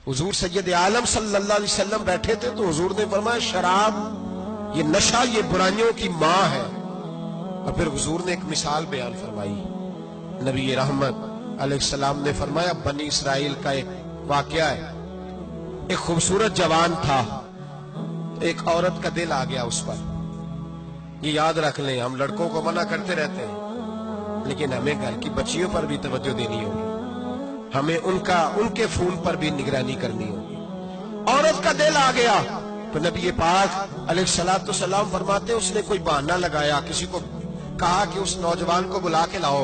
حضور سید عالم صلی اللہ علیہ وسلم بیٹھے تھے تو حضور نے فرمایا شراب یہ نشہ یہ برائیوں کی ماں ہے. اور پھر حضور نے ایک مثال بیان فرمائی. نبی رحمت علیہ السلام نے فرمایا بنی اسرائیل کا ایک واقعہ ہے. ایک خوبصورت جوان تھا، ایک عورت کا دل آ گیا اس پر. یہ یاد رکھ لیں، ہم لڑکوں کو منع کرتے رہتے ہیں لیکن ہمیں گھر کی بچیوں پر بھی توجہ دینی ہوگی، ہمیں ان کے فون پر بھی نگرانی کرنی ہوگی. عورت کا دل آ گیا تو نبی پاک علیہ الصلوۃ والسلام فرماتے اس نے کوئی بہانہ لگایا، کسی کو کہا کہ اس نوجوان کو بلا کے لاؤ،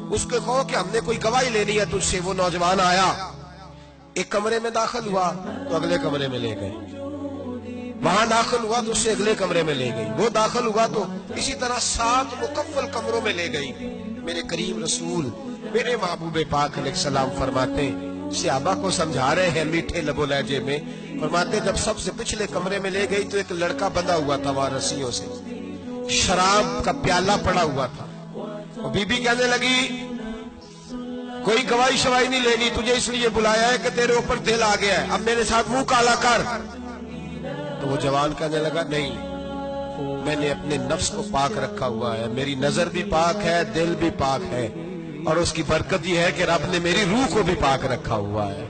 اس کو کہو کہ ہم نے کوئی گواہی لینی ہے تجھ سے. وہ نوجوان آیا، ایک کمرے میں داخل ہوا تو اگلے کمرے میں لے گئے، وہاں داخل ہوا تو اس سے اگلے کمرے میں لے گئی، وہ داخل ہوا تو اسی طرح 7 مکفل کمروں میں لے گئی. میرے کریم رسول میرے محبوب پاک علیہ السلام فرماتے صحابہ کو سمجھا رہے ہیں میٹھے لب و لہجے میں، فرماتے جب سب سے پچھلے کمرے میں لے گئی تو ایک لڑکا بندھا ہوا تھا وہاں رسیوں سے، شراب کا پیالہ پڑا ہوا تھا. اور بی بی کہنے لگی کوئی گواہی شواہی نہیں لینی، تجھے اس لیے بلایا ہے کہ تیرے اوپر دل آ گیا ہے، اب میرے ساتھ منہ کالا کر. تو وہ جوان کہنے لگا نہیں، میں نے اپنے نفس کو پاک رکھا ہوا ہے، میری نظر بھی پاک ہے، دل بھی پاک ہے، اور اس کی برکت یہ ہے کہ رب نے میری روح کو بھی پاک رکھا ہوا ہے،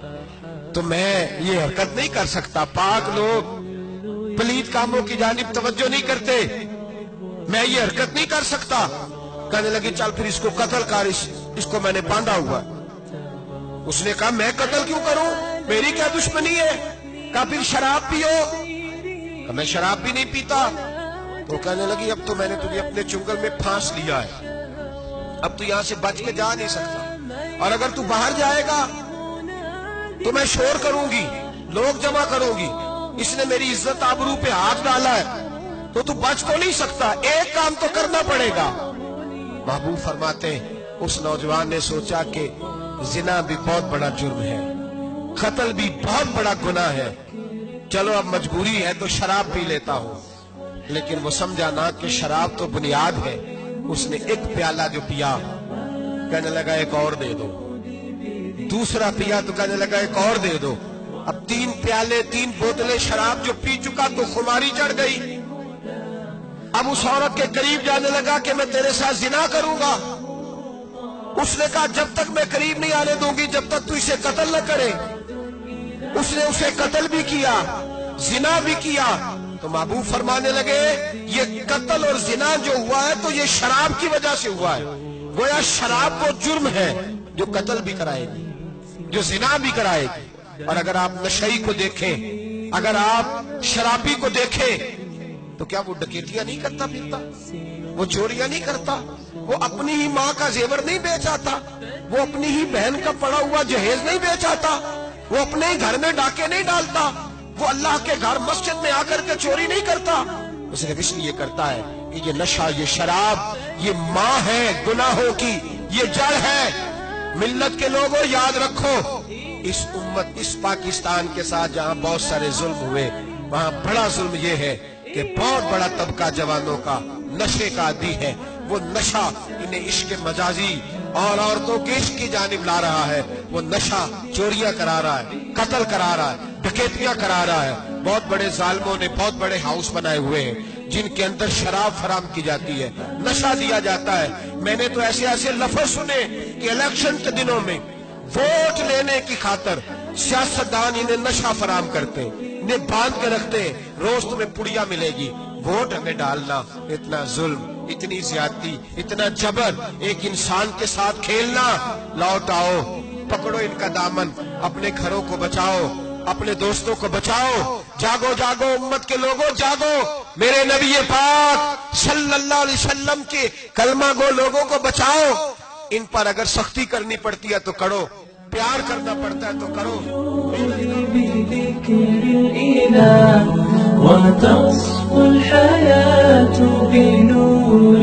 تو میں یہ حرکت نہیں کر سکتا. پاک لوگ پلید کاموں کی جانب توجہ نہیں کرتے، میں یہ حرکت نہیں کر سکتا. کہنے لگی چل پھر اس کو قتل کر، اس کو میں نے باندھا ہوا. اس نے کہا میں قتل کیوں کروں، میری کیا دشمنی ہے؟ کہا پھر شراب پیو. کہا میں شراب بھی نہیں پیتا. تو کہنے لگی اب تو میں نے تجھے اپنے چنگل میں پھانس لیا ہے، اب تو یہاں سے بچ کے جا نہیں سکتا، اور اگر تو باہر جائے گا تو میں شور کروں گی، لوگ جمع کروں گی، اس نے میری عزت آبرو پہ ہاتھ ڈالا ہے، تو بچ تو نہیں سکتا، ایک کام تو کرنا پڑے گا. محبوب فرماتے اس نوجوان نے سوچا کہ زنا بھی بہت بڑا جرم ہے، قتل بھی بہت بڑا گناہ ہے، چلو اب مجبوری ہے تو شراب پی لیتا ہوں. لیکن وہ سمجھا نہ کہ شراب تو بنیاد ہے. اس نے ایک پیالہ جو پیا، کہنے لگا ایک اور دے دو. دوسرا پیا تو کہنے لگا ایک اور دے دو. اب 3 پیالے 3 بوتلیں شراب جو پی چکا تو خماری چڑھ گئی. اب اس عورت کے قریب جانے لگا کہ میں تیرے ساتھ زنا کروں گا. اس نے کہا جب تک میں قریب نہیں آنے دوں گی جب تک تو اسے قتل نہ کرے. اس نے اسے قتل بھی کیا، زنا بھی کیا. تو محبوب فرمانے لگے یہ قتل اور زنا جو ہوا ہے تو یہ شراب کی وجہ سے ہوا ہے. گویا شراب وہ جرم ہے جو قتل بھی کرائے گی، جو زنا بھی کرائے گی. اور اگر آپ نشئی کو دیکھیں، اگر آپ شرابی کو دیکھیں تو کیا وہ ڈکیتیاں نہیں کرتا پھرتا، وہ چوریاں نہیں کرتا، وہ اپنی ہی ماں کا زیور نہیں بیچ آتا، وہ اپنی ہی بہن کا پڑا ہوا جہیز نہیں بیچ آتا، وہ اپنے ہی گھر میں ڈاکے نہیں ڈالتا، وہ اللہ کے گھر مسجد میں آ کر کے چوری نہیں کرتا. وہ صرف اس لیے کرتا ہے کہ یہ نشہ، یہ شراب، یہ ماں ہے گناہوں کی، یہ جڑ ہے. ملت کے لوگوں یاد رکھو، اس امت اس پاکستان کے ساتھ جہاں بہت سارے ظلم ہوئے، وہاں بڑا ظلم یہ ہے کہ بہت بڑا طبقہ جوانوں کا نشے کا عادی ہے. وہ نشہ انہیں عشق مجازی اور عورتوں کے عشق کی جانب لا رہا ہے. وہ نشہ چوریاں کرا رہا ہے، قتل کرا رہا ہے، ڈکیتیاں کرا رہا ہے. بہت بڑے ظالموں نے بہت بڑے ہاؤس بنائے ہوئے ہیں جن کے اندر شراب فراہم کی جاتی ہے، نشہ دیا جاتا ہے. میں نے تو ایسے ایسے لفظ سنے کہ الیکشن کے دنوں میں ووٹ لینے کی خاطر سیاستدان انہیں نشہ فراہم کرتے، انہیں باندھ کے رکھتے، روز تمہیں پڑیا ملے گی، ووٹ ہمیں ڈالنا. اتنا ظلم، اتنی زیادتی، اتنا جبر، ایک انسان کے ساتھ کھیلنا. لوٹ آؤ، پکڑو ان کا دامن، اپنے گھروں کو بچاؤ، اپنے دوستوں کو بچاؤ. جاگو جاگو امت کے لوگوں، جاگو. میرے نبی پاک صلی اللہ علیہ وسلم کے کلمہ گو لوگوں کو بچاؤ. ان پر اگر سختی کرنی پڑتی ہے تو کرو، پیار کرنا پڑتا ہے تو کرو. وتصفو الحياة بنور